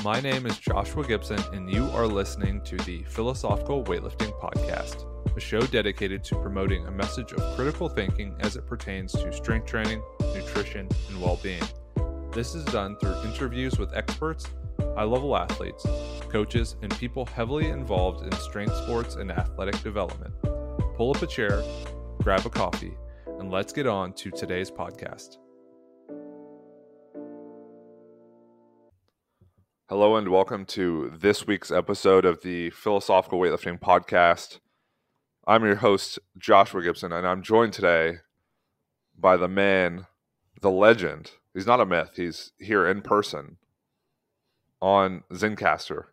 My name is Joshua Gibson, and you are listening to the Philosophical Weightlifting Podcast, a show dedicated to promoting a message of critical thinking as it pertains to strength training, nutrition, and well-being. This is done through interviews with experts, high-level athletes, coaches, and people heavily involved in strength sports and athletic development. Pull up a chair, grab a coffee, and let's get on to today's podcast. Hello and welcome to this week's episode of the Philosophical Weightlifting Podcast. I'm your host, Joshua Gibson, and I'm joined today by the man, the legend. He's not a myth. He's here in person on Zencastr,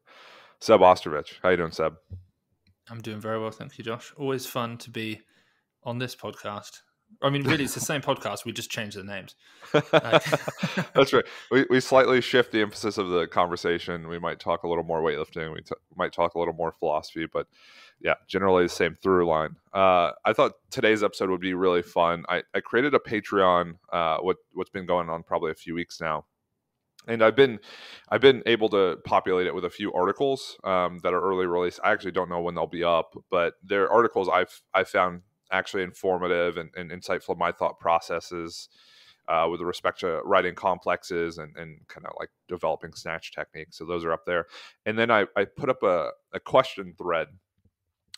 Seb Ostrowicz. How you doing, Seb? I'm doing very well, thank you, Josh. Always fun to be on this podcast. I mean, really, it's the same podcast. We just changed the names. That's right. We slightly shift the emphasis of the conversation. We might talk a little more weightlifting. We might talk a little more philosophy, but yeah, generally the same through line. I thought today's episode would be really fun. I created a Patreon, what's been going on probably a few weeks now. And I've been able to populate it with a few articles that are early release. I actually don't know when they'll be up, but they're articles I've found actually informative and insightful my thought processes with respect to writing complexes and kind of like developing snatch techniques. So those are up there. And then I put up a question thread,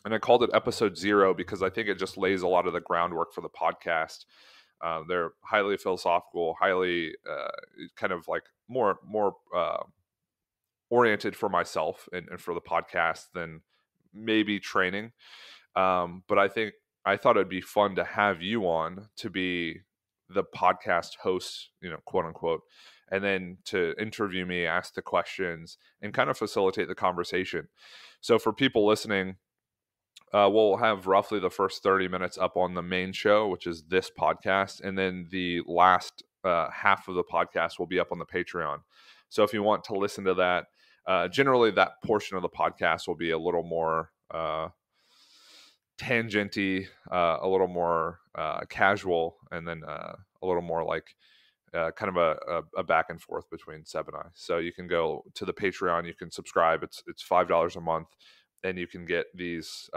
and I called it episode 0 because I think it just lays a lot of the groundwork for the podcast. They're highly philosophical, highly kind of like more oriented for myself and for the podcast than maybe training. But I thought it'd be fun to have you on to be the podcast host, quote unquote, and then to interview me, ask the questions, and kind of facilitate the conversation. So for people listening, we'll have roughly the first 30 minutes up on the main show, which is this podcast. And then the last half of the podcast will be up on the Patreon. So if you want to listen to that, generally that portion of the podcast will be a little more tangenty, a little more casual, and then a little more like kind of a back and forth between Seb and I. So you can go to the Patreon, you can subscribe. It's $5 a month, and you can get these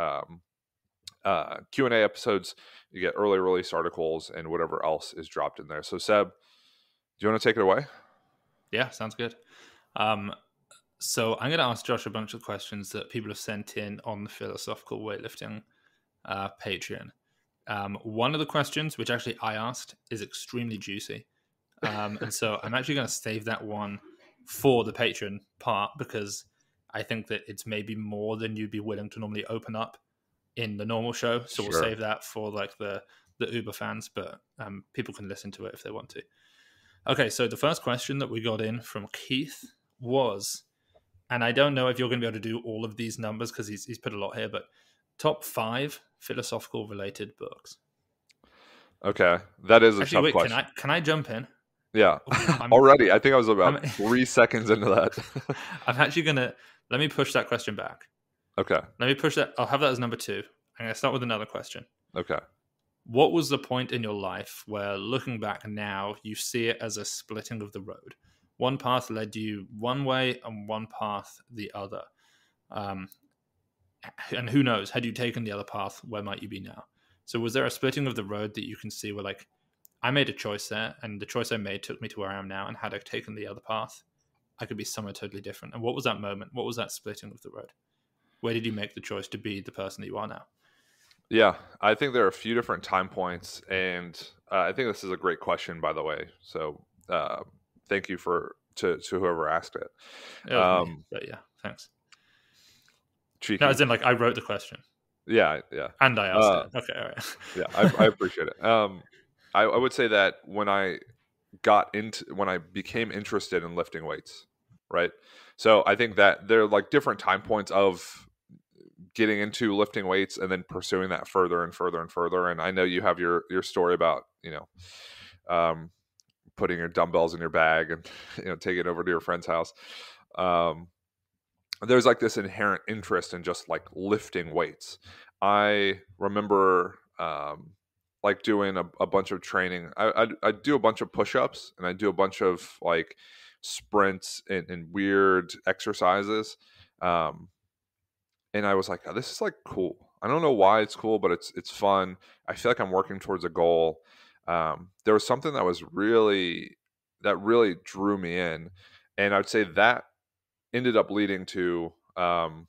Q&A episodes. You get early release articles and whatever else is dropped in there. So Seb, do you want to take it away? Yeah, sounds good. So I'm going to ask Josh a bunch of questions that people have sent in on the Philosophical Weightlifting Patreon. One of the questions, which actually I asked, is extremely juicy. And so I'm actually going to save that one for the Patreon part because I think that it's maybe more than you'd be willing to normally open up in the normal show. So We'll save that for like the Uber fans, but people can listen to it if they want to. Okay, so the first question that we got in from Keith was, and I don't know if you're going to be able to do all of these numbers because he's put a lot here, but top 5 philosophical related books. Okay, that is a tough question. Can I jump in? Yeah, already. I think I was about 3 seconds into that. I'm actually going to, let me push that question back. Okay. Let me push that. I'll have that as number 2. I'm going to start with another question. Okay. What was the point in your life where, looking back now, you see it as a splitting of the road? One path led you one way and one path the other. And who knows, had you taken the other path, where might you be now? So was there a splitting of the road that you can see where, like, I made a choice there, and the choice I made took me to where I am now, and had I taken the other path, I could be somewhere totally different. And what was that moment? What was that splitting of the road? Where did you make the choice to be the person that you are now? Yeah, I think there are a few different time points, and I think this is a great question, by the way. So thank you to whoever asked it. But yeah, thanks. Cheeky. No, as in, like, I wrote the question. Yeah. And I asked it. Okay, all right. Yeah, I appreciate it. I would say that when I became interested in lifting weights, right? So I think that there are like different time points of getting into lifting weights and then pursuing that further and further and further. And I know you have your story about, putting your dumbbells in your bag and, taking it over to your friend's house. There's like this inherent interest in just like lifting weights. I remember like doing a bunch of training. I do a bunch of push-ups, and I do a bunch of like sprints and weird exercises. And I was like, oh, this is like cool. I don't know why it's cool, but it's fun. I feel like I'm working towards a goal. There was something that really drew me in, and I would say that ended up leading to I'm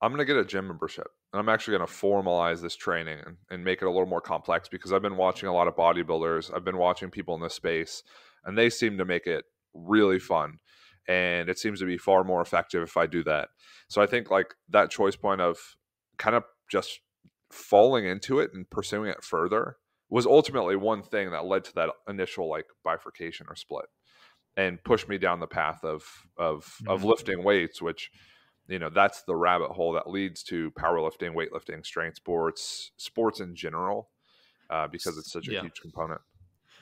going to get a gym membership. And I'm actually going to formalize this training and make it a little more complex because I've been watching a lot of bodybuilders. I've been watching people in this space, and they seem to make it really fun. And it seems to be far more effective if I do that. So I think like that choice point of kind of just falling into it and pursuing it further was ultimately one thing that led to that initial like bifurcation or split and pushed me down the path of lifting weights, which that's the rabbit hole that leads to powerlifting, weightlifting, strength sports in general, because it's such a huge component.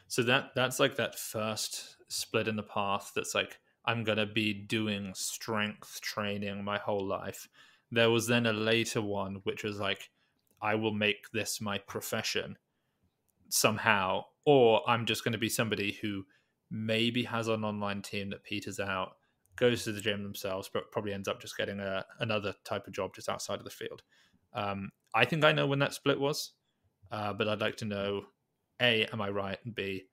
So that's like that first split in the path. That's like, I'm going to be doing strength training my whole life. There was then a later one, which was like, I will make this my profession somehow, or I'm just going to be somebody who maybe has an online team that peters out, goes to the gym themselves, but probably ends up just getting another type of job just outside of the field. I think I know when that split was, but I'd like to know, A, am I right? And B,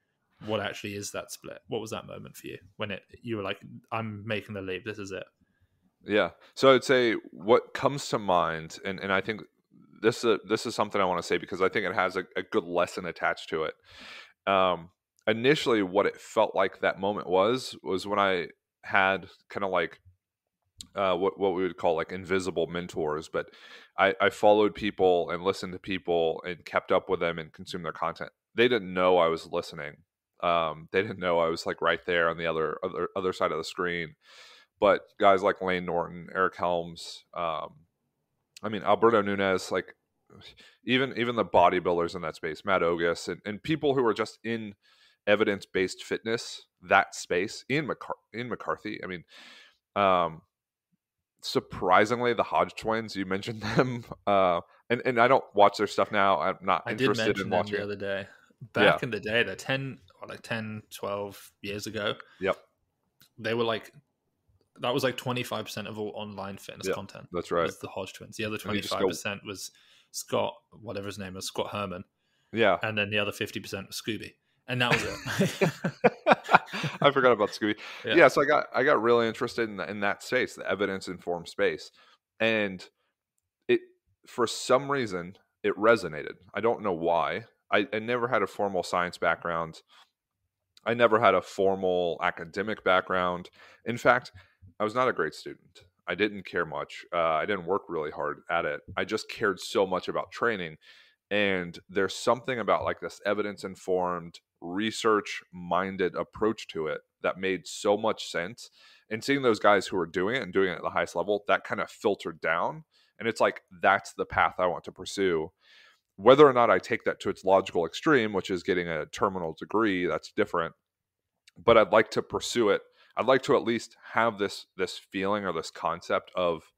what actually is that split? What was that moment for you when you were like, I'm making the leap, this is it? Yeah. So I'd say what comes to mind, and I think this is something I want to say because I think it has a good lesson attached to it. Initially, what it felt like that moment was when I had kind of like what we would call like invisible mentors, but I followed people and listened to people and kept up with them and consumed their content. They didn't know I was listening. They didn't know I was like right there on the other side of the screen. But guys like Lane Norton, Eric Helms, Alberto Nunez, like even the bodybuilders in that space, Matt Ogus, and people who are just in evidence-based fitness, that space, Ian McCarthy. Surprisingly, the Hodge twins, you mentioned them, and I don't watch their stuff now. I'm not interested in watching the other day. Yeah. In the day, they're 10, 12 years ago. Yep. They were like, that was like 25% of all online fitness content. That's right. Was the Hodge twins. The other 25% was Scott, whatever his name was, Scott Herman. Yeah. And then the other 50% was Scooby. And that was it. I forgot about Scooby. Yeah, so I got really interested in that space, the evidence-informed space. And it, for some reason, it resonated. I don't know why. I never had a formal science background. I never had a formal academic background. In fact, I was not a great student. I didn't care much. I didn't work really hard at it. I just cared so much about training. And there's something about like this evidence-informed, research-minded approach to it that made so much sense. And seeing those guys who are doing it and doing it at the highest level, that kind of filtered down. And it's like, that's the path I want to pursue. Whether or not I take that to its logical extreme, which is getting a terminal degree, that's different. But I'd like to pursue it. I'd like to at least have this feeling or this concept of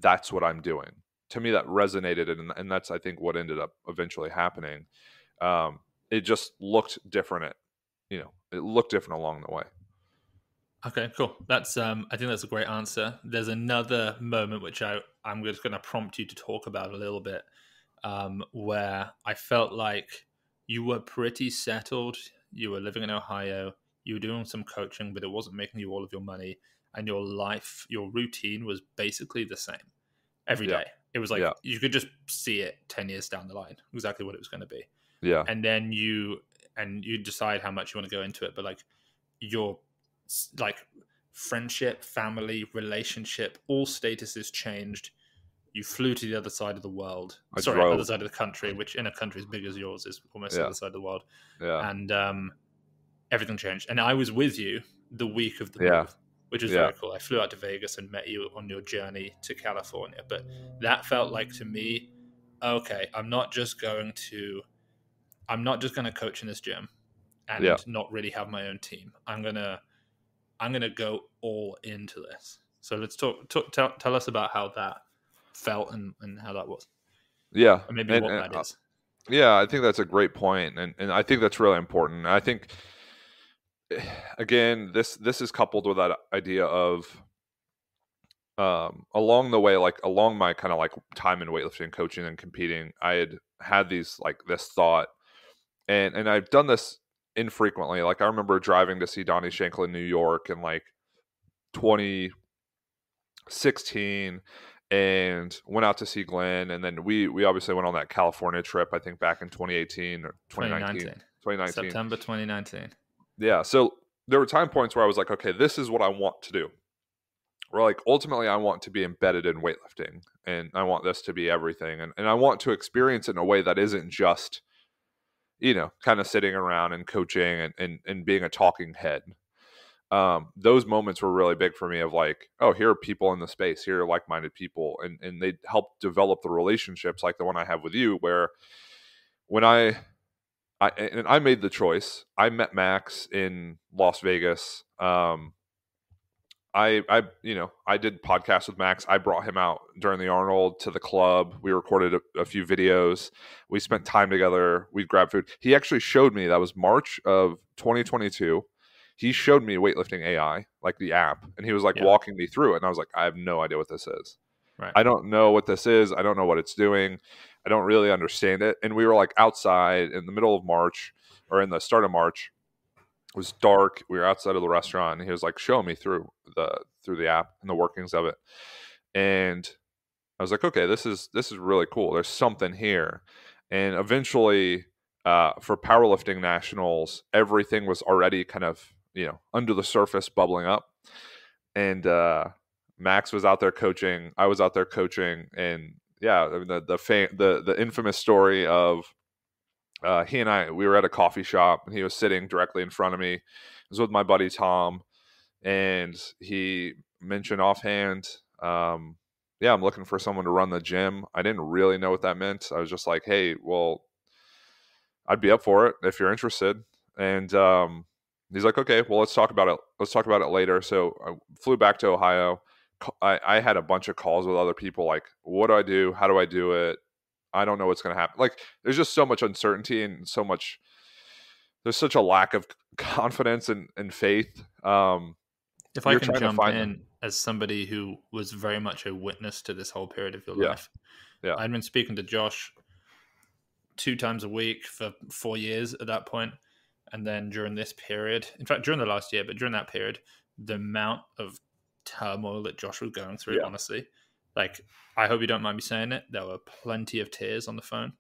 that's what I'm doing. To me, that resonated, and that's, I think, what ended up eventually happening. It just looked different. It looked different along the way. Okay, cool. That's I think that's a great answer. There's another moment which I'm just going to prompt you to talk about a little bit, where I felt like you were pretty settled. You were living in Ohio. You were doing some coaching, but it wasn't making you all of your money. And your life, your routine was basically the same every day. It was like you could just see it 10 years down the line, exactly what it was going to be. Yeah. And then you decide how much you want to go into it. But like your friendship, family, relationship, all statuses changed. You flew to the other side of the world. Other side of the country, which in a country as big as yours is almost the other side of the world. Yeah. And everything changed. And I was with you the week of the move, which was very cool. I flew out to Vegas and met you on your journey to California. But that felt like, to me, okay, I'm not just going to coach in this gym and not really have my own team. I'm gonna go all into this. So let's tell us about how that felt and how that was. Yeah. Or maybe what that is. Yeah, I think that's a great point. And I think that's really important. I think again, this is coupled with that idea of along the way, like along my kind of like time in weightlifting, coaching, and competing, I had these like this thought, and I've done this infrequently. Like I remember driving to see Donnie Schenkel in New York in like 2016, and went out to see Glenn, and then we obviously went on that California trip, I think back in 2018 or 2019. 2019. September 2019. Yeah, so there were time points where I was like, okay, this is what I want to do. Where like ultimately I want to be embedded in weightlifting, and I want this to be everything, and I want to experience it in a way that isn't just, kind of sitting around and coaching and being a talking head. Those moments were really big for me of like, oh, here are people in the space, here are like-minded people, and they help develop the relationships like the one I have with you, where when I made the choice, I met Max in Las Vegas. I did podcasts with Max. I brought him out during the Arnold to the club. We recorded a few videos. We spent time together. We grabbed food. He actually showed me, that was March of 2022. He showed me Weightlifting AI, like the app, and he was like walking me through it. And I was like, I have no idea what this is. Right. I don't know what this is. I don't know what it's doing. I don't really understand it. And we were like outside in the middle of March, or in the start of March. It was dark. We were outside of the restaurant, and he was like showing me through the app and the workings of it. And I was like, okay, this is really cool. There's something here. And eventually, for powerlifting nationals, everything was already kind of, under the surface, bubbling up. And Max was out there coaching. I was out there coaching. And yeah, I mean, the infamous story of he and I, we were at a coffee shop, and he was sitting directly in front of me. I was with my buddy Tom, and he mentioned offhand, I'm looking for someone to run the gym. I didn't really know what that meant. I was just like, hey, well, I'd be up for it if you're interested. And he's like, okay, well, let's talk about it. Let's talk about it later. So I flew back to Ohio. I had a bunch of calls with other people, like, what do I do? How do I do it? I don't know what's going to happen. Like, there's just so much uncertainty, and there's such a lack of confidence and faith. If I can jump in as somebody who was very much a witness to this whole period of your life. Yeah. I'd been speaking to Josh 2 times a week for 4 years at that point. And then during this period, in fact, during the last year, but during that period, the amount of turmoil that Josh was going through, honestly, like, I hope you don't mind me saying it, there were plenty of tears on the phone.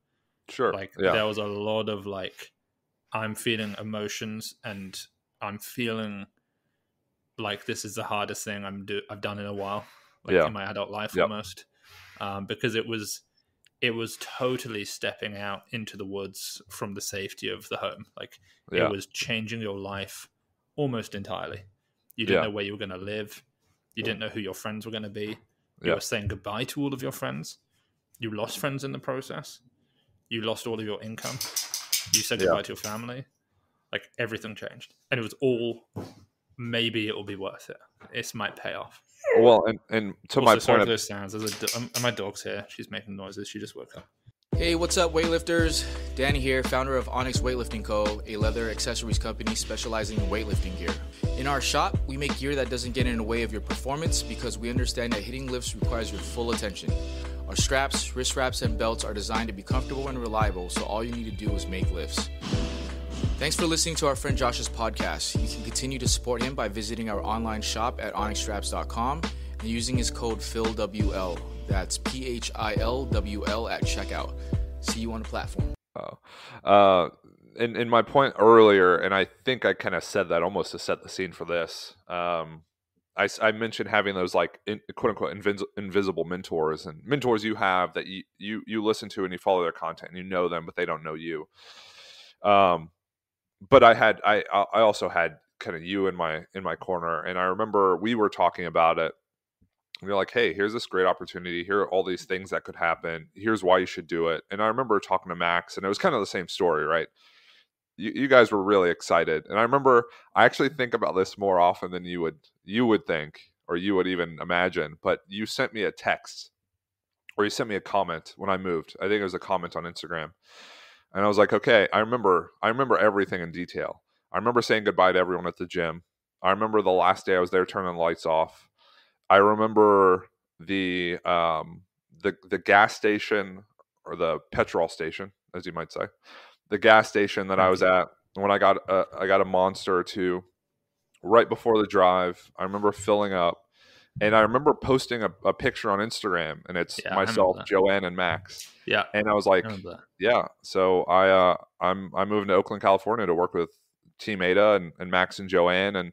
Sure. Like, there was a lot of, like, I'm feeling emotions, and I'm feeling like this is the hardest thing I've done in a while, like in my adult life almost, because it was totally stepping out into the woods from the safety of the home. Like, it was changing your life almost entirely. You didn't know where you were going to live. You didn't know who your friends were going to be. You were saying goodbye to all of your friends. You lost friends in the process. You lost all of your income. You said goodbye to your family. Like, everything changed. And it was all, maybe it will be worth it. This might pay off. Well, and to my point, sorry for those sounds. My dog's here. She's making noises. She just woke up. Hey, what's up, weightlifters? Danny here, founder of Onyx Weightlifting Co., a leather accessories company specializing in weightlifting gear. In our shop, we make gear that doesn't get in the way of your performance, because we understand that hitting lifts requires your full attention. Our straps, wrist wraps, and belts are designed to be comfortable and reliable, so all you need to do is make lifts. Thanks for listening to our friend Josh's podcast. You can continue to support him by visiting our online shop at onyxstraps.com and using his code PHILWL. That's PHILWL at checkout. See you on the platform. In my point earlier, and I think I kind of said that almost to set the scene for this. I mentioned having those like quote unquote invisible mentors, and mentors you have that you listen to and you follow their content and you know them, but they don't know you. But I also had kind of you in my corner, and I remember we were talking about it. You're like, hey, here's this great opportunity. Here are all these things that could happen. Here's why you should do it. And I remember talking to Max, and it was kind of the same story, right? You guys were really excited. And I remember, I actually think about this more often than you would think, or you would even imagine. But you sent me a text, or you sent me a comment when I moved. I think it was a comment on Instagram. And I was like, okay, I remember everything in detail. I remember saying goodbye to everyone at the gym. I remember the last day I was there turning the lights off. I remember the gas station, or the petrol station, as you might say, the gas station that I was at when I got a Monster or two right before the drive. I remember filling up, and I remember posting a picture on Instagram, and it's myself, Joanne, and Max. Yeah, and I was like, yeah. So I'm moving to Oakland, California, to work with Team Ada and Max and Joanne, and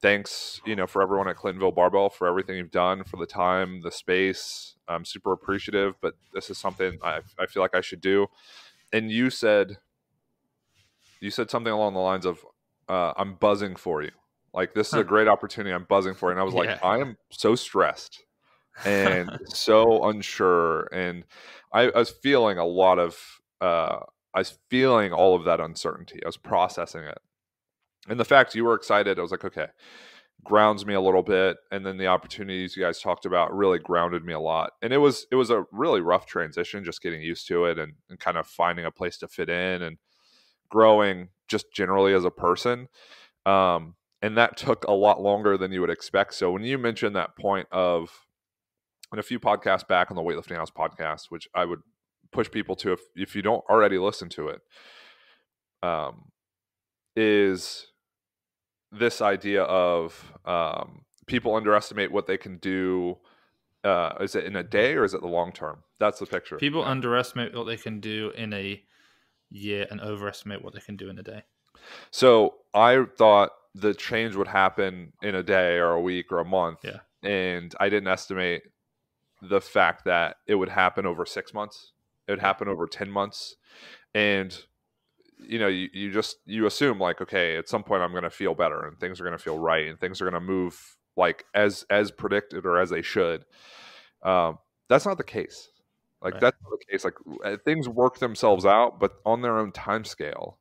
thanks, for everyone at Clintonville Barbell for everything you've done, for the time, the space. I'm super appreciative, but this is something I feel like I should do. And you said something along the lines of, I'm buzzing for you. Like, this is a great opportunity. I'm buzzing for you. And I was like, I am so stressed and so unsure. And I was feeling all of that uncertainty. I was processing it. And the fact you were excited, I was like, okay, grounds me a little bit. And then the opportunities you guys talked about really grounded me a lot. And it was a really rough transition, just getting used to it and kind of finding a place to fit in and growing just generally as a person. And that took a lot longer than you would expect. So when you mentioned that point of, in a few podcasts back on the Weightlifting House podcast, which I would push people to if you don't already listen to it, is this idea of people underestimate what they can do. Is it in a day or is it the long term? That's the picture. People underestimate what they can do in a year and overestimate what they can do in a day. So I thought the change would happen in a day or a week or a month. Yeah. And I didn't estimate the fact that it would happen over 6 months. It would happen over 10 months. And, you assume, like, okay, at some point I'm going to feel better and things are going to feel right and things are going to move like as predicted or as they should. That's not the case. Like, right. That's not the case. Like, things work themselves out, but on their own time scale.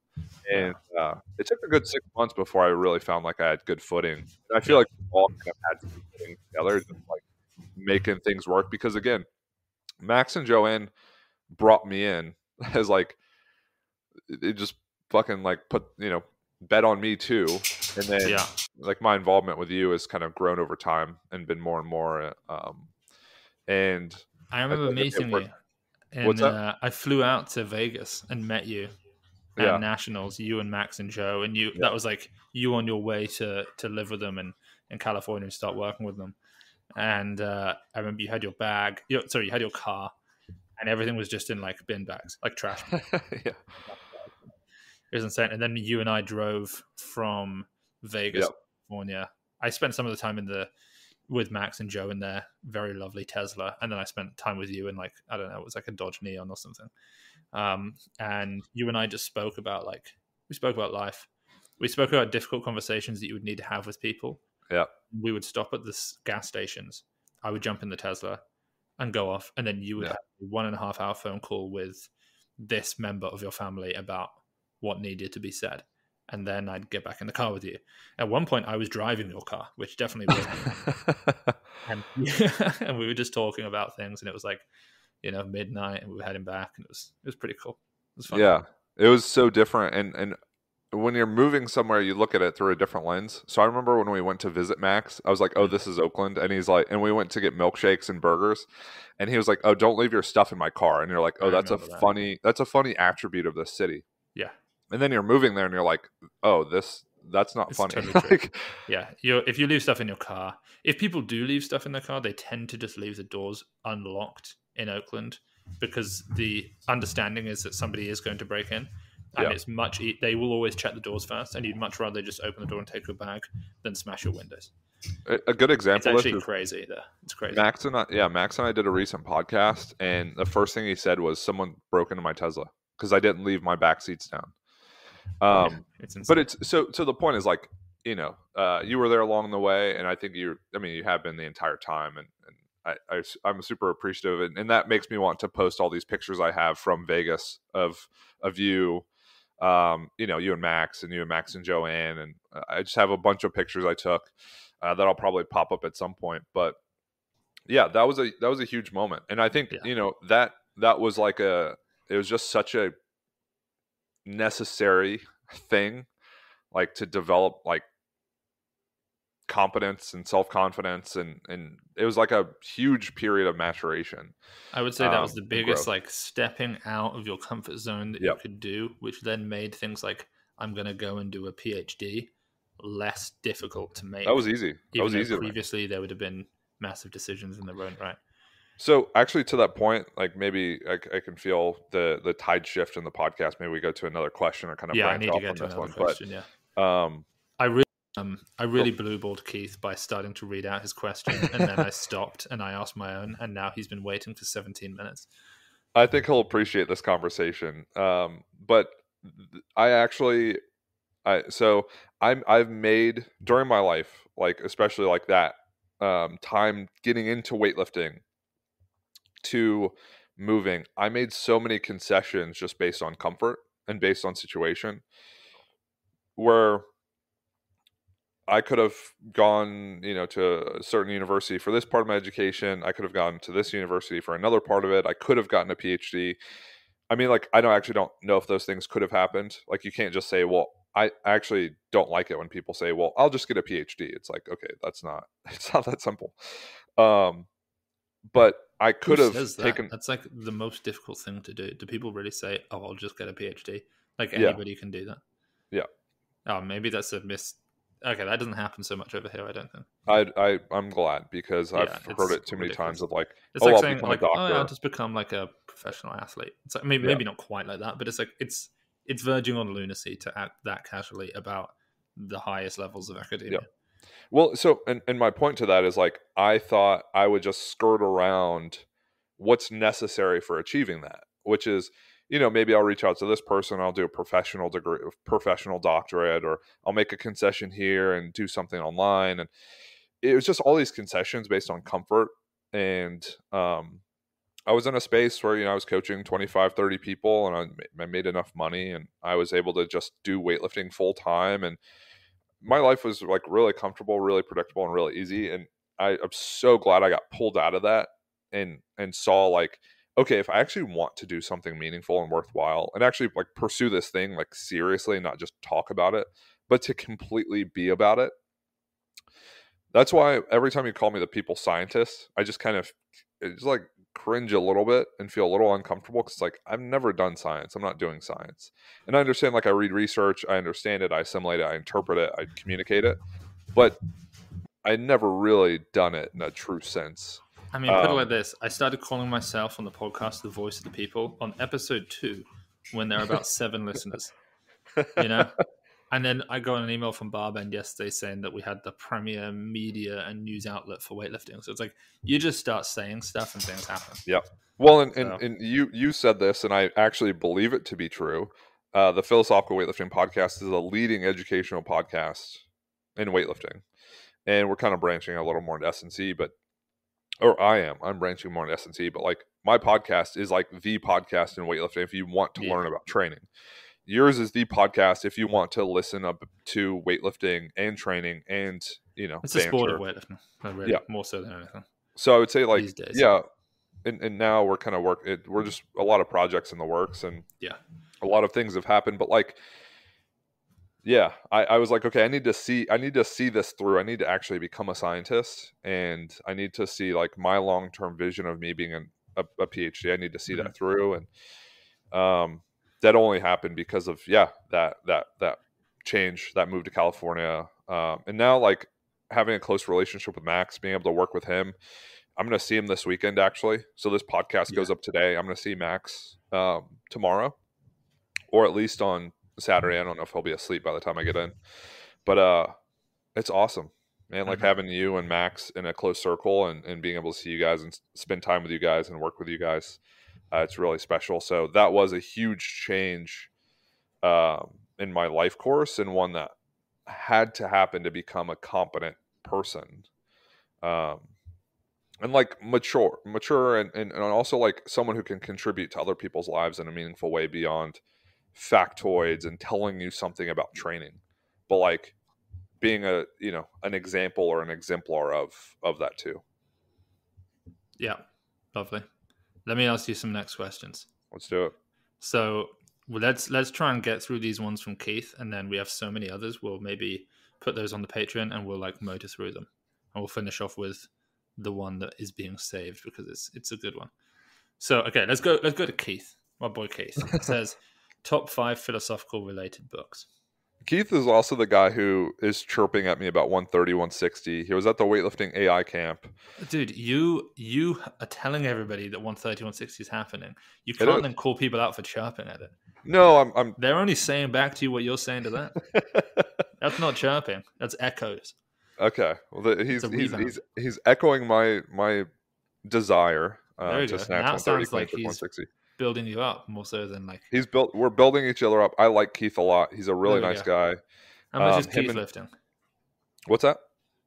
And it took a good 6 months before I really found like I had good footing. And I feel like we all kind of had some footing together, just like making things work. Because again, Max and Joanne brought me in as like, it just fucking like put, bet on me too. And then like my involvement with you has kind of grown over time and been more and more. And I remember meeting you. And I flew out to Vegas and met you. At Nationals, you and Max and Joe, and you that was like you on your way to live with them in California and start working with them. And I remember you had your bag, you had your car, and everything was just in like bin bags, like trash. It was insane. And then you and I drove from Vegas, California. I spent some of the time with Max and Joe in their very lovely Tesla, and then I spent time with you in like, I don't know, it was like a Dodge Neon or something. And you and I just spoke about life. We spoke about difficult conversations that you would need to have with people. Yeah. We would stop at the gas stations. I would jump in the Tesla and go off. And then you would have a 1.5 hour phone call with this member of your family about what needed to be said. And then I'd get back in the car with you. At one point I was driving your car, which definitely wasn't. And we were just talking about things, and it was like, midnight, and we were heading back, and it was pretty cool. It was fun. Yeah, it was so different. And when you're moving somewhere, you look at it through a different lens. So I remember when we went to visit Max, I was like, oh, this is Oakland. And he's like, and we went to get milkshakes and burgers. And he was like, oh, don't leave your stuff in my car. And you're like, oh, that's a funny attribute of this city. Yeah. And then you're moving there and you're like, oh, that's not funny. Totally true. Yeah. If you leave stuff in your car, if people do leave stuff in their car, they tend to just leave the doors unlocked in Oakland, because the understanding is that somebody is going to break in, and it's they will always check the doors first, and you'd much rather just open the door and take your bag than smash your windows. A good example. It's actually crazy there. It's crazy. Max and I did a recent podcast, and the first thing he said was someone broke into my Tesla because I didn't leave my back seats down. It's insane. But it's so the point is like, you were there along the way, and I think you have been the entire time, and I'm super appreciative, and that makes me want to post all these pictures I have from Vegas of you, you and Max and Joanne, and I just have a bunch of pictures I took that I'll probably pop up at some point. But yeah, that was a huge moment, and I think that was like it was just such a necessary thing, like to develop like competence and self-confidence, and it was like a huge period of maturation. I would say that was the and biggest, growth. like stepping out of your comfort zone that you Yep. could do, which then made things like I'm going to go and do a PhD less difficult to make. That was easy. That Even was though easy to make. previously there would have been massive decisions in their own right. So actually, to that point, like maybe I can feel the tide shift in the podcast. Maybe we go to another question or kind of Yeah, I branch need to off get on to this another one. question. Yeah, But I really blue-balled Keith by starting to read out his question, and then I stopped and I asked my own, and now he's been waiting for 17 minutes. I think he'll appreciate this conversation. But I've made during my life, like especially like that time getting into weightlifting to moving, I made so many concessions just based on comfort and based on situation, where I could have gone, to a certain university for this part of my education. I could have gone to this university for another part of it. I could have gotten a PhD. I mean, like, I actually don't know if those things could have happened. Like, you can't just say, well, I actually don't like it when people say, well, I'll just get a PhD. It's like, okay, it's not that simple. But I could Who have says that? taken, That's like the most difficult thing to do. Do people really say, "Oh, I'll just get a PhD"? Like Yeah. anybody can do that. Yeah. Oh, maybe that's a miss. Okay, that doesn't happen so much over here. I don't think. I'm glad, because I've heard it too many times of like, It's oh, like I'll saying become like, a "Oh, doctor. I'll just become like a professional athlete." It's like maybe not quite like that, but it's like it's verging on lunacy to act that casually about the highest levels of academia. Yeah. Well, so, and my point to that is like, I thought I would just skirt around what's necessary for achieving that, which is, maybe I'll reach out to this person, I'll do a professional degree, professional doctorate, or I'll make a concession here and do something online. And it was just all these concessions based on comfort. And I was in a space where, I was coaching 25, 30 people, and I made enough money, and I was able to just do weightlifting full time. And my life was like really comfortable, really predictable, and really easy. And I'm so glad I got pulled out of that and saw like, okay, if I actually want to do something meaningful and worthwhile and actually like pursue this thing like seriously, not just talk about it, but to completely be about it. That's why every time you call me the people scientist, I just kind of it's like cringe a little bit and feel a little uncomfortable, because like, I've never done science. I'm not doing science. And I understand, like, I read research, I understand it, I assimilate it, I interpret it, I communicate it, but I never really done it in a true sense. I mean, put it like this: I started calling myself on the podcast "The Voice of the People" on episode 2, when there are about 7 listeners. And then I got an email from Barbend yesterday saying that we had the premier media and news outlet for weightlifting. So it's like, you just start saying stuff and things happen. Yeah. Well, and you said this, and I actually believe it to be true. The Philosophical Weightlifting Podcast is a leading educational podcast in weightlifting. And we're kind of branching a little more into S&C, I'm branching more into S&C, but like, my podcast is like the podcast in weightlifting if you want to learn about training. Yours is the podcast if you want to listen up to weightlifting and training and, it's banter. a sport of weightlifting, really, more so than anything. So I would say, like, these days, yeah, and now we're kind of we're just a lot of projects in the works, and a lot of things have happened, but like, yeah, I was like, okay, I need to see this through. I need to actually become a scientist, and I need to see like my long-term vision of me being a PhD. I need to see that through. And that only happened because of that change, that move to California, and now like having a close relationship with Max, being able to work with him. I'm going to see him this weekend, actually. So this podcast goes up today. I'm going to see Max tomorrow, or at least on Saturday. I don't know if he'll be asleep by the time I get in, but it's awesome, man. Like having you and Max in a close circle, and being able to see you guys and spend time with you guys and work with you guys. It's really special. So that was a huge change in my life course, and one that had to happen to become a competent person, and like mature, and also like someone who can contribute to other people's lives in a meaningful way beyond factoids and telling you something about training, but like being an example or an exemplar of that too. Yeah, lovely. Let me ask you some next questions. Let's do it. So Well, let's try and get through these ones from Keith, and then we have so many others. We'll maybe put those on the Patreon, and we'll like motor through them, and we'll finish off with the one that is being saved because it's a good one. So okay, let's go to Keith, my boy Keith. It says top 5 philosophical related books. Keith is also the guy who is chirping at me about 130, 160. He was at the weightlifting AI camp. Dude, you are telling everybody that 130, 160 is happening. You can't then call people out for chirping at it. No, I'm. They're only saying back to you what you're saying to them. That's not chirping. That's echoes. Okay. Well, he's echoing my desire to snatch 130 like clean for 160. Building you up more so than like we're building each other up. I like Keith a lot. He's a really nice guy. How much is Keith lifting? What's that?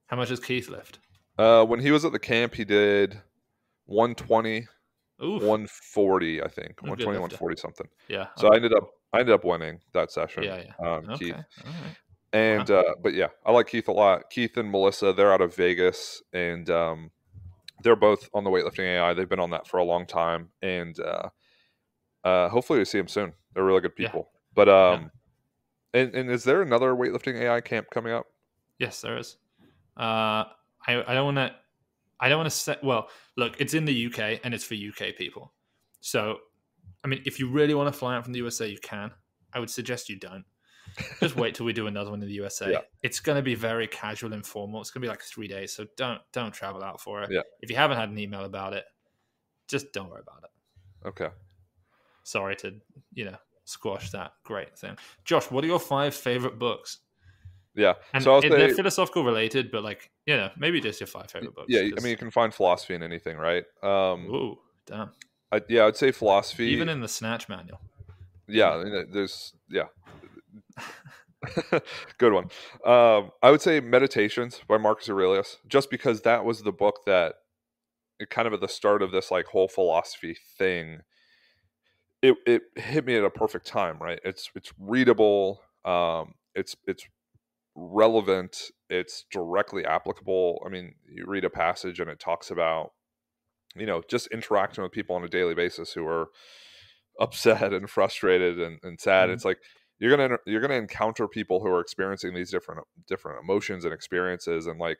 How much does Keith lift? When he was at the camp, he did 120, 140, I think. 120, 140 something. Yeah. So I ended up winning that session. Yeah. Keith. All right. And but yeah, I like Keith a lot. Keith and Melissa, they're out of Vegas, and they're both on the weightlifting AI. They've been on that for a long time, and hopefully we see them soon. They're really good people. Yeah. But and is there another weightlifting AI camp coming up? Yes, there is. I don't want to say. Well, look, it's in the UK and it's for UK people. So, I mean, if you really want to fly out from the USA, you can. I would suggest you don't. Just wait till we do another one in the USA. Yeah. It's going to be very casual, informal. It's going to be like 3 days, so don't travel out for it. Yeah. If you haven't had an email about it, just don't worry about it. Okay. Sorry to squash that great thing. Josh, what are your 5 favorite books? Yeah, and so they're philosophical related, but like maybe just your 5 favorite books. Yeah, I mean you can find philosophy in anything, right? Ooh, damn. I'd say philosophy, even in the Snatch manual. Yeah, there's good one. I would say Meditations by Marcus Aurelius, just because that was the book that kind of at the start of this like whole philosophy thing. It hit me at a perfect time, right? It's readable. It's relevant. It's directly applicable. I mean, you read a passage and it talks about just interacting with people on a daily basis who are upset and frustrated and sad. Mm-hmm. It's like you're gonna encounter people who are experiencing these different emotions and experiences, and like,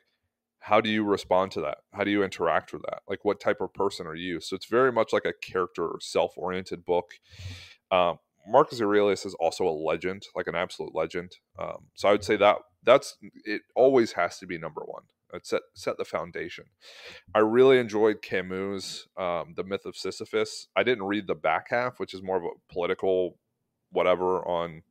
how do you respond to that? How do you interact with that? Like, what type of person are you? So it's very much like a character self-oriented book. Marcus Aurelius is also a legend, like an absolute legend. So I would say that's it. Always has to be number one. It set the foundation. I really enjoyed Camus' The Myth of Sisyphus. I didn't read the back half, which is more of a political whatever on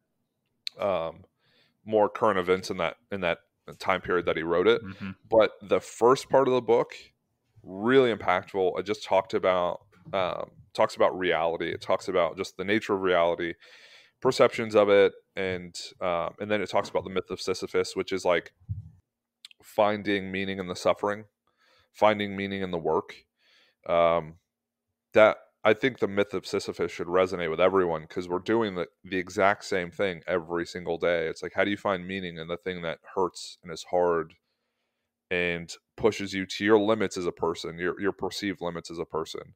more current events in that time period that he wrote it. Mm-hmm. But the first part of the book, really impactful. It just talks about reality. It talks about just the nature of reality, perceptions of it, and then it talks about the myth of Sisyphus, which is like finding meaning in the suffering, finding meaning in the work. That I think the myth of Sisyphus should resonate with everyone, because we're doing the exact same thing every single day. It's like, how do you find meaning in the thing that hurts and is hard and pushes you to your limits as a person, your perceived limits as a person?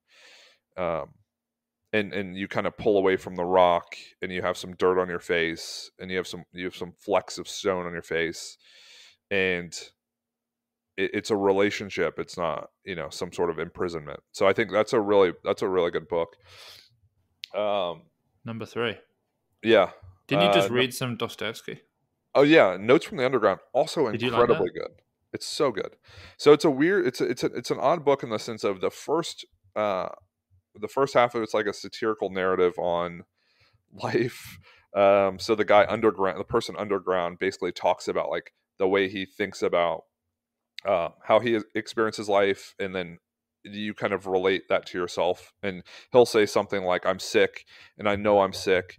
And you kind of pull away from the rock, and you have some dirt on your face, and you have some flecks of stone on your face, and it's a relationship. It's not some sort of imprisonment. So I think that's a really good book. Number 3. Yeah. Didn't you just read some Dostoevsky? Oh yeah, Notes from the Underground, also incredibly good. It's so good. So it's an odd book in the sense of the first half of it's like a satirical narrative on life. So the person underground basically talks about like the way he thinks about how he experiences life, and then you kind of relate that to yourself. And he'll say something like, I'm sick, and I know I'm sick,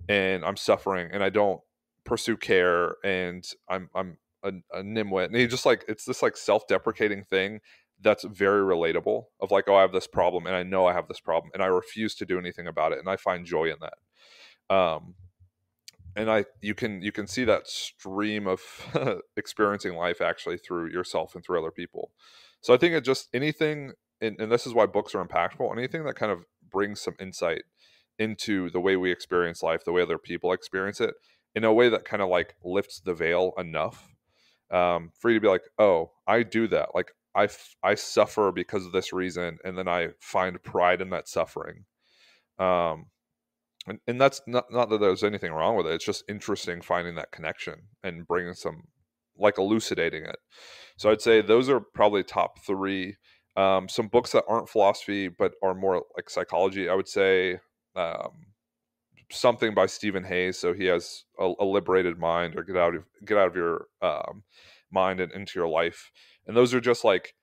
and I'm suffering, and I don't pursue care, and I'm a nimwit. And he just like, it's this like self-deprecating thing that's very relatable, of like, oh, I have this problem, and I know I have this problem, and I refuse to do anything about it, and I find joy in that. And you can see that stream of experiencing life actually through yourself and through other people. So I think it just anything, and this is why books are impactful, anything that kind of brings some insight into the way we experience life, the way other people experience it, in a way that kind of like lifts the veil enough for you to be like, oh, I do that. Like I suffer because of this reason, and then I find pride in that suffering. And that's not that there's anything wrong with it. It's just interesting finding that connection and bringing some, like, elucidating it. So I'd say those are probably top three. Some books that aren't philosophy but are more like psychology, I would say something by Stephen Hayes. So he has a liberated mind, or get out of your mind and into your life. And those are just like,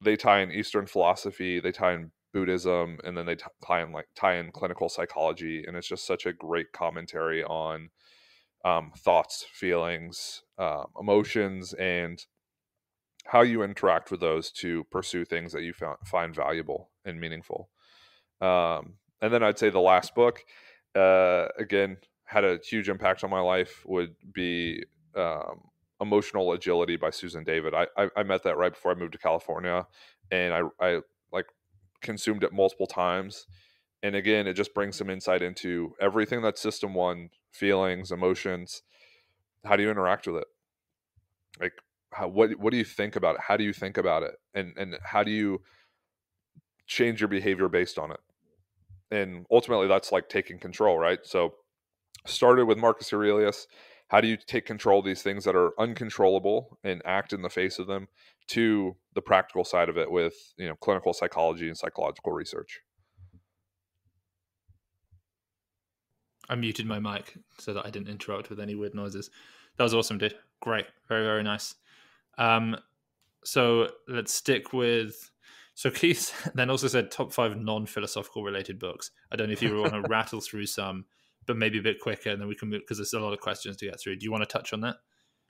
they tie in Eastern philosophy, they tie in Buddhism, and then they tie in clinical psychology. And it's just such a great commentary on thoughts, feelings, emotions, and how you interact with those to pursue things that you find valuable and meaningful. And then I'd say the last book, again, had a huge impact on my life, would be Emotional Agility by Susan David. I met that right before I moved to California, and I like consumed it multiple times. And again, it just brings some insight into everything that's System 1, feelings, emotions. How do you interact with it? Like, what do you think about it? How do you think about it? And how do you change your behavior based on it? And ultimately, that's like taking control, right? So started with Marcus Aurelius. How do you take control of these things that are uncontrollable and act in the face of them, to the practical side of it with, clinical psychology and psychological research. I muted my mic so that I didn't interrupt with any weird noises. That was awesome, dude. Great. Very, very nice. So let's stick with... So Keith then also said top 5 non-philosophical related books. I don't know if you want to rattle through some, but maybe a bit quicker, and then we can move, because there's a lot of questions to get through. Do you want to touch on that?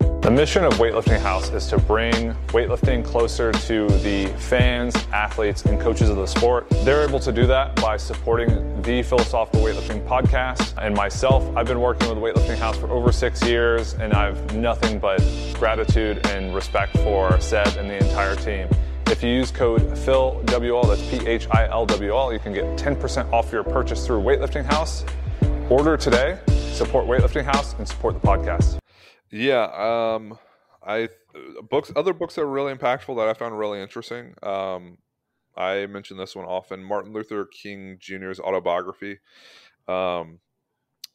The mission of Weightlifting House is to bring weightlifting closer to the fans, athletes, and coaches of the sport. They're able to do that by supporting the Philosophical Weightlifting podcast. And myself, I've been working with Weightlifting House for over 6 years, and I have nothing but gratitude and respect for Seb and the entire team. If you use code PHILWL, that's PHILWL, you can get 10% off your purchase through Weightlifting House. Order today, support Weightlifting House, and support the podcast. Yeah, other books that are really impactful that I found really interesting. I mention this one often: Martin Luther King Jr.'s autobiography. That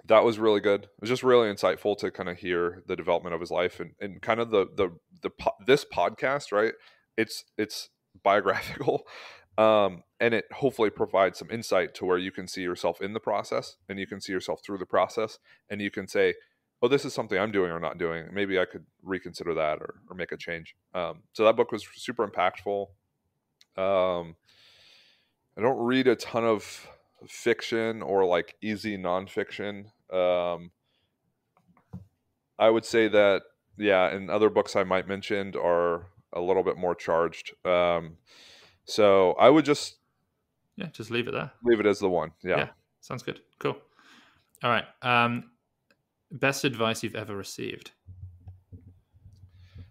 was really good. It was just really insightful to kind of hear the development of his life, and kind of this podcast, right? It's biographical, and it hopefully provides some insight to where you can see yourself in the process, and you can see yourself through the process, and you can say, oh, this is something I'm doing or not doing. Maybe I could reconsider that or make a change. So that book was super impactful. I don't read a ton of fiction or like easy nonfiction. I would say that, yeah, and other books I might mention are a little bit more charged. So I would just leave it there. Leave it as the one. Yeah. Sounds good. Cool. All right. Best advice you've ever received?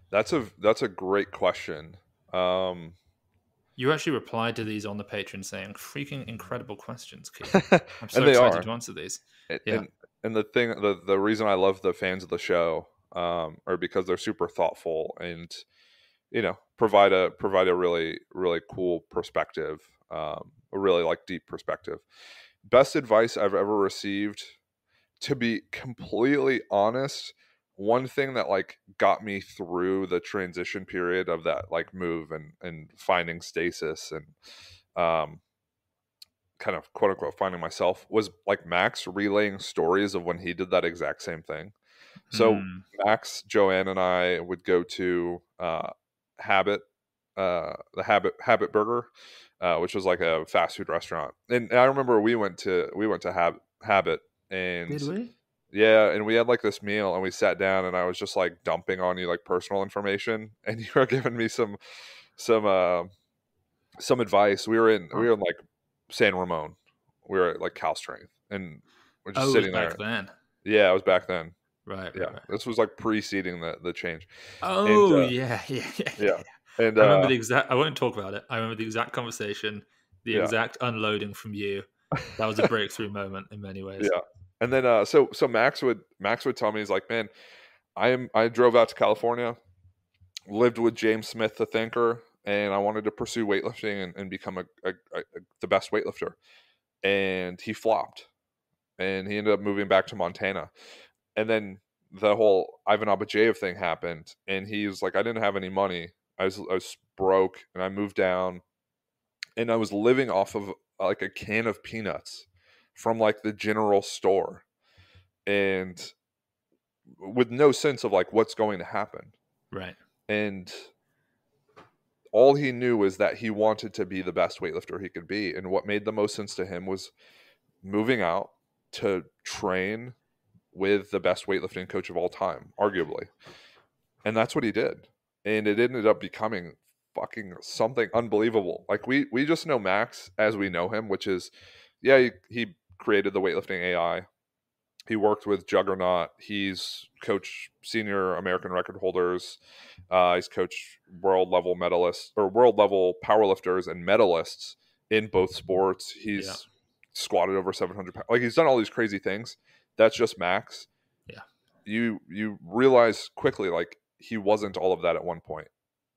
That's a great question. You actually replied to these on the Patreon saying, freaking incredible questions, Keith. I'm so excited to answer these. And the reason I love the fans of the show are because they're super thoughtful and, provide a really, really cool perspective, a really like deep perspective. Best advice I've ever received, to be completely honest, one thing that like got me through the transition period of that like move and finding stasis and kind of quote unquote finding myself was like Max relaying stories of when he did that exact same thing. So Max, Joanne, and I would go to Habit, the Habit Burger, which was like a fast food restaurant. And I remember we went to Habit. And did we? Yeah, and we had like this meal, and we sat down, and I was just like dumping on you like personal information, and you were giving me some advice. We were in like San Ramon. We were at like Cal Strength, and we're just sitting there. Back then. Yeah, it was back then. Right. Yeah, right. This was like preceding the change. Oh, and, yeah. And I remember I won't talk about it. I remember the exact conversation, the exact unloading from you. That was a breakthrough moment in many ways. Yeah. And then so Max would tell me, he's like, man, I drove out to California, lived with James Smith, the thinker, and I wanted to pursue weightlifting and become the best weightlifter. And he flopped, and he ended up moving back to Montana. And then the whole Ivan Abajev thing happened, and he was like, I didn't have any money. I was broke, and I moved down, and I was living off of like a can of peanuts from like the general store, and with no sense of like what's going to happen. Right. And all he knew was that he wanted to be the best weightlifter he could be. And what made the most sense to him was moving out to train with the best weightlifting coach of all time, arguably. And that's what he did. And it ended up becoming fucking something unbelievable. Like we just know Max as we know him, which is, yeah, he created the weightlifting AI. He worked with Juggernaut. He's coached senior American record holders. He's coached world level medalists or world level powerlifters and medalists in both sports. He's squatted over 700 pounds. Like he's done all these crazy things. That's just Max. Yeah. You realize quickly, like he wasn't all of that at one point,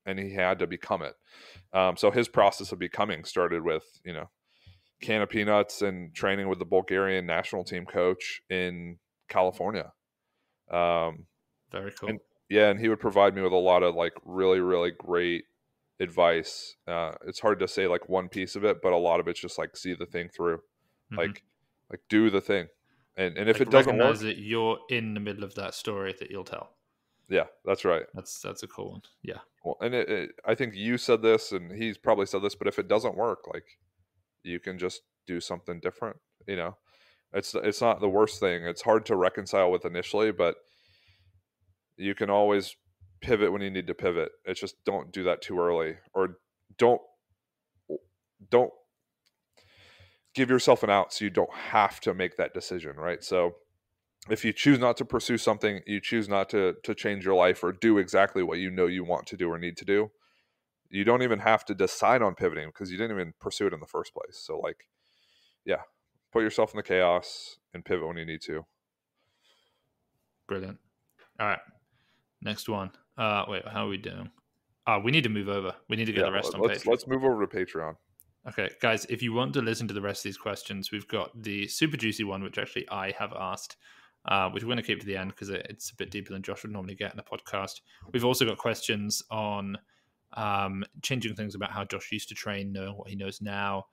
and he had to become it. So his process of becoming started with, can of peanuts and training with the Bulgarian national team coach in California. Very cool. And he would provide me with a lot of like really, really great advice. It's hard to say like one piece of it, but a lot of it's just like see the thing through, like do the thing. And if it doesn't work, that you're in the middle of that story that you'll tell. Yeah, that's right. That's a cool one. Yeah. Well, and I think you said this, and he's probably said this, but if it doesn't work, like you can just do something different. It's not the worst thing. It's hard to reconcile with initially, but you can always pivot when you need to pivot. It's just don't do that too early, or don't give yourself an out so you don't have to make that decision, right? So if you choose not to pursue something, you choose not to change your life or do exactly what you know you want to do or need to do, you don't even have to decide on pivoting because you didn't even pursue it in the first place. So like, yeah, put yourself in the chaos and pivot when you need to. Brilliant. All right. Next one. Wait, how are we doing? We need to move over. We need to get the rest on Patreon. Let's move over to Patreon. Okay, guys, if you want to listen to the rest of these questions, we've got the super juicy one, which actually I have asked, which we're going to keep to the end because it's a bit deeper than Josh would normally get in a podcast. We've also got questions on changing things about how Josh used to train, knowing what he knows now,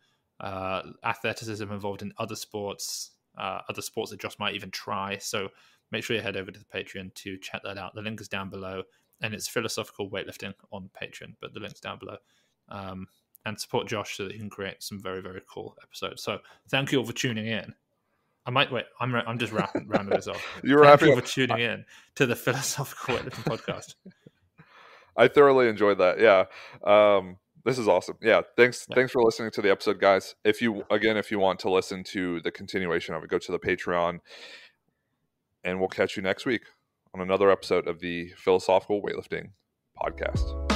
athleticism involved in other sports that Josh might even try. So make sure you head over to the Patreon to check that out. The link is down below, and it's Philosophical Weightlifting on Patreon, but the link's down below. And support Josh so that he can create some very, very cool episodes. So thank you all for tuning in. I'm just rounding this off. Thank you for tuning in to the Philosophical Weightlifting podcast. I thoroughly enjoyed that. Yeah. This is awesome. Yeah. Thanks for listening to the episode, guys. If you want to listen to the continuation of it, go to the Patreon, and we'll catch you next week on another episode of the Philosophical Weightlifting podcast.